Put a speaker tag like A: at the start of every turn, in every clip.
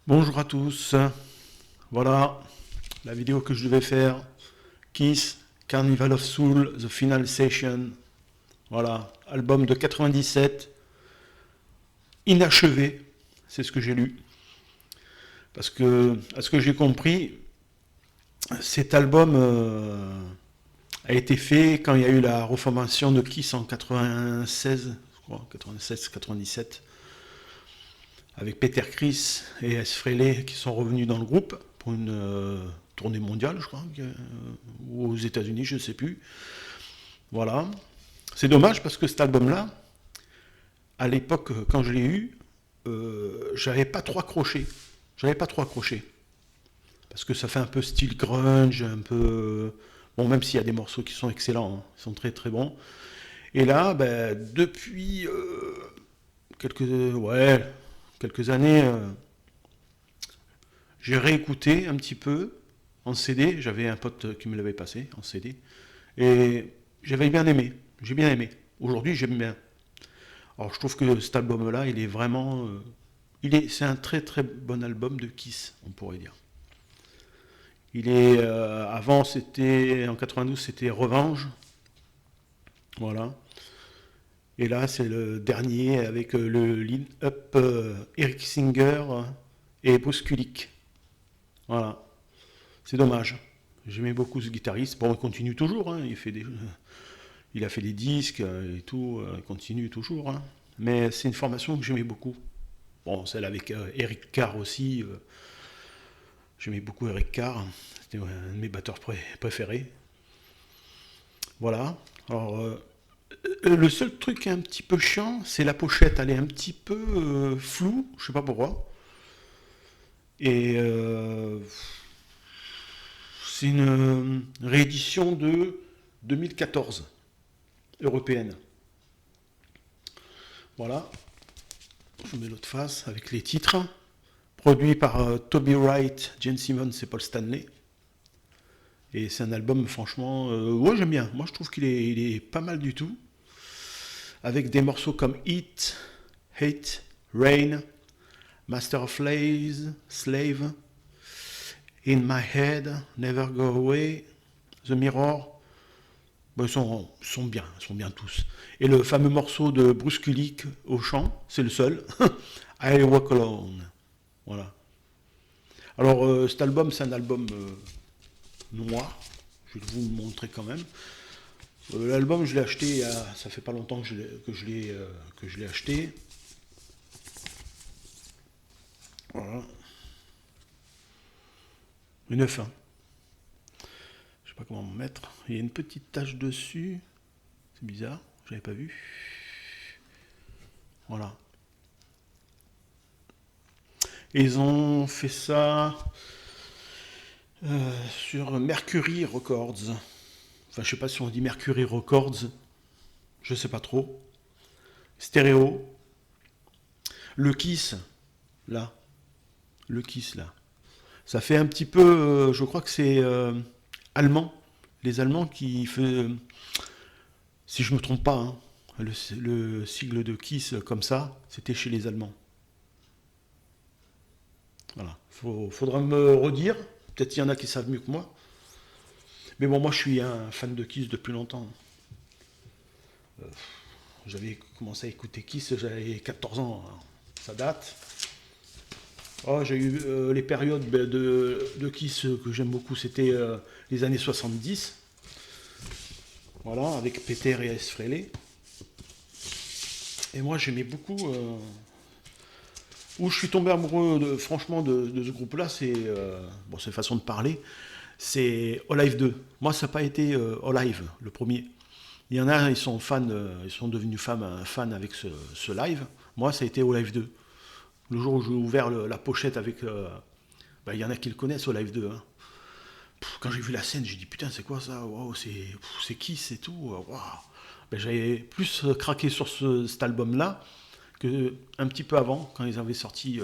A: Bonjour à tous, voilà la vidéo que je devais faire, Kiss, Carnival of Soul, The Final Session, voilà, album de 97, inachevé, c'est ce que j'ai lu, parce que, à ce que j'ai compris, cet album a été fait quand il y a eu la reformation de Kiss en 96, je crois, 96-97, avec Peter Criss et S. Frehley qui sont revenus dans le groupe pour une tournée mondiale, je crois, ou aux États-Unis, je ne sais plus. Voilà. C'est dommage parce que cet album-là, à l'époque, quand je l'ai eu, j'avais pas trop accroché. J'avais pas trop accroché. Parce que ça fait un peu style grunge, un peu. Bon, même s'il y a des morceaux qui sont excellents, hein, ils sont très très bons. Et là, ben, depuis ouais, quelques années, j'ai réécouté un petit peu en CD. J'avais un pote qui me l'avait passé en CD. Et j'avais bien aimé. J'ai bien aimé. Aujourd'hui, j'aime bien. Alors, je trouve que cet album-là, il est vraiment. C'est un très très bon album de Kiss, on pourrait dire. Avant, c'était. En 92, c'était Revanche. Voilà. Et là, c'est le dernier avec le line-up Eric Singer et Bruce Kulick. Voilà. C'est dommage. J'aimais beaucoup ce guitariste. Bon, il continue toujours. Hein. Il a fait des disques et tout. Il continue toujours. Hein. Mais c'est une formation que j'aimais beaucoup. Bon, celle avec Eric Carr aussi. J'aimais beaucoup Eric Carr. C'était un de mes batteurs préférés. Voilà. Alors, le seul truc un petit peu chiant, c'est la pochette. Elle est un petit peu floue. Je sais pas pourquoi. Et c'est une réédition de 2014 européenne. Voilà, je mets l'autre face avec les titres. Produit par Toby Wright, Gene Simmons et Paul Stanley. Et c'est un album, franchement, ouais, j'aime bien. Moi, je trouve il est pas mal du tout. Avec des morceaux comme Heat, Hate, Rain, Master of Lays, Slave, In My Head, Never Go Away, The Mirror. Bon, ils sont bien tous. Et le fameux morceau de Bruce Kulick au chant, c'est le seul. I Walk Alone. Voilà. Alors, cet album, c'est un album noir. Je vais vous le montrer quand même. L'album, je l'ai acheté, ça fait pas longtemps que je l'ai acheté. Voilà. Une fin. Je sais pas comment me mettre. Il y a une petite tache dessus. C'est bizarre, j'avais pas vu. Voilà. Et ils ont fait ça sur Mercury Records. Enfin, je sais pas si on dit Mercury Records. Je sais pas trop. Stéréo. Le Kiss, là. Le Kiss, là. Ça fait un petit peu. Je crois que c'est allemand. Les Allemands qui font. Si je me trompe pas, hein, le sigle de Kiss comme ça, c'était chez les Allemands. Voilà. Faudra me redire. Peut-être qu'il y en a qui savent mieux que moi. Mais bon, moi je suis un fan de Kiss depuis longtemps. J'avais commencé à écouter Kiss, j'avais 14 ans. Hein. Ça date. Oh, j'ai eu les périodes de Kiss que j'aime beaucoup, c'était les années 70. Voilà, avec Peter et S. Frehley. Et moi j'aimais beaucoup. Où je suis tombé amoureux franchement de ce groupe-là, c'est bon, c'est façon de parler, c'est Olive 2. Moi, ça n'a pas été Olive, le premier. Il y en a, ils sont fans, ils sont devenus fans avec ce live. Moi, ça a été Olive 2. Le jour où j'ai ouvert la pochette avec, bah, il y en a qui le connaissent Olive 2. Hein. Quand j'ai vu la scène, j'ai dit putain, c'est quoi ça? Wow, c'est qui, c'est tout. Wow. Ben, j'avais plus craqué sur cet album-là que un petit peu avant, quand ils avaient sorti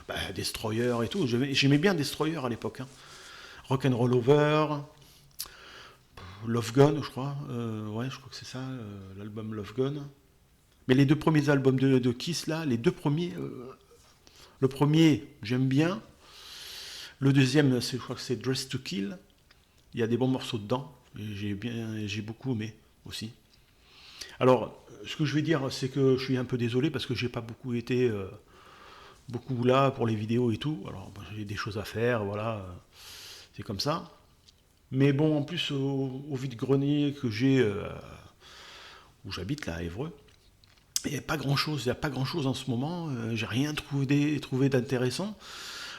A: bah, Destroyer et tout. J'aimais bien Destroyer à l'époque. Hein. Rock'n'Roll Over, Love Gun, je crois. Ouais, je crois que c'est ça, l'album Love Gun. Mais les deux premiers albums de Kiss, là, les deux premiers, Le premier, j'aime bien. Le deuxième, je crois que c'est Dress to Kill. Il y a des bons morceaux dedans. Et j'ai beaucoup aimé aussi. Alors, ce que je vais dire, c'est que je suis un peu désolé parce que j'ai pas beaucoup été beaucoup là pour les vidéos et tout. Alors, bon, j'ai des choses à faire, voilà, c'est comme ça. Mais bon, en plus, au vide-grenier que j'ai, où j'habite, là, à Évreux, il n'y a pas grand-chose, il n'y a pas grand-chose en ce moment. J'ai rien trouvé d'intéressant.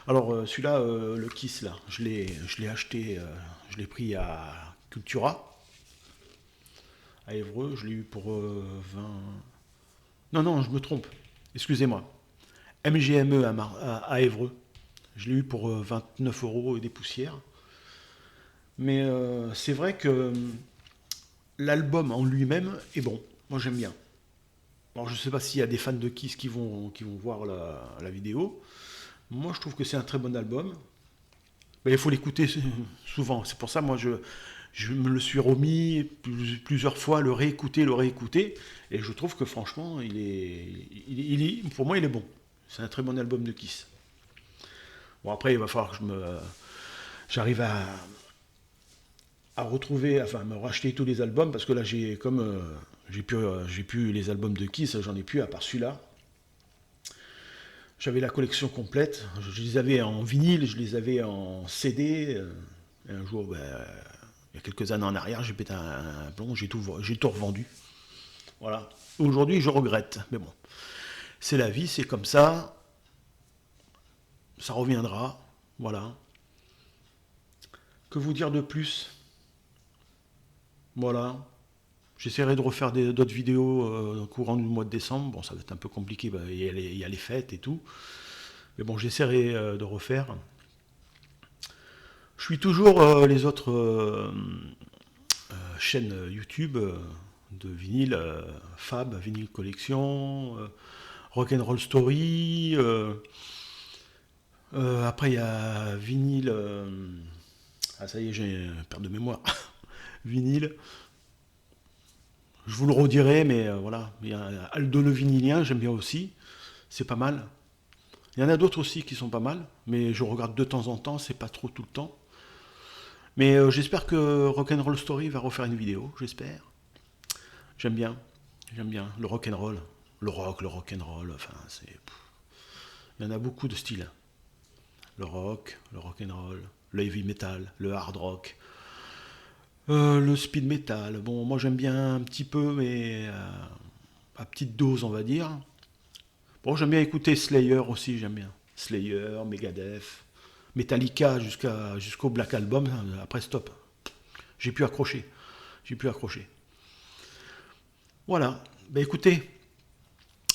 A: Alors, celui-là, le Kiss, là, je l'ai acheté, je l'ai pris à Cultura, à Évreux. Je l'ai eu pour 20. Non, non, je me trompe. Excusez-moi. MGME à Évreux. Je l'ai eu pour 29 euros et des poussières. Mais c'est vrai que l'album en lui-même est bon. Moi, j'aime bien. Alors, je ne sais pas s'il y a des fans de Kiss qui vont voir la vidéo. Moi, je trouve que c'est un très bon album. Mais il faut l'écouter souvent. C'est pour ça, moi, je me le suis remis plusieurs fois, le réécouter. Et je trouve que franchement, pour moi, il est bon. C'est un très bon album de Kiss. Bon, après, il va falloir que j'arrive à retrouver, enfin, me racheter tous les albums, parce que là, j'ai plus les albums de Kiss, j'en ai plus à part celui-là. J'avais la collection complète, je les avais en vinyle, je les avais en CD. Et un jour, ben, il y a quelques années en arrière, j'ai pété un plomb, j'ai tout revendu. Voilà. Aujourd'hui, je regrette, mais bon, c'est la vie, c'est comme ça reviendra, voilà. Que vous dire de plus? Voilà. J'essaierai de refaire d'autres vidéos au courant du mois de décembre. Bon, ça va être un peu compliqué, bah, il y a les fêtes et tout. Mais bon, j'essaierai de refaire. Je suis toujours les autres chaînes YouTube de vinyle, Fab, Vinyle Collection, Rock'n'Roll Story. Après, il y a Vinyle. Ah, ça y est, j'ai une perte de mémoire. Vinyle. Je vous le redirai, mais voilà. Il y a Aldo le vinylien, j'aime bien aussi. C'est pas mal. Il y en a d'autres aussi qui sont pas mal, mais je regarde de temps en temps, c'est pas trop tout le temps. Mais j'espère que Rock'n'Roll Story va refaire une vidéo, j'espère. J'aime bien, j'aime bien le rock'n'roll, le rock'n'roll, enfin il y en a beaucoup de styles. Le rock, le rock'n'roll, le heavy metal, le hard rock, le speed metal. Bon, moi j'aime bien un petit peu, mais à petite dose, on va dire. Bon, j'aime bien écouter Slayer aussi, j'aime bien. Slayer, Megadeth, Metallica jusqu'au Black Album, après stop. J'ai pu accrocher. J'ai pu accrocher. Voilà. Ben écoutez,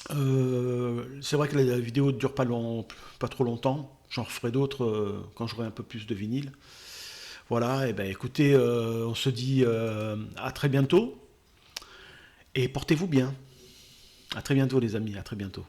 A: c'est vrai que la vidéo ne dure pas trop longtemps. J'en referai d'autres quand j'aurai un peu plus de vinyle. Voilà, et ben écoutez, on se dit à très bientôt et portez-vous bien. À très bientôt les amis, à très bientôt.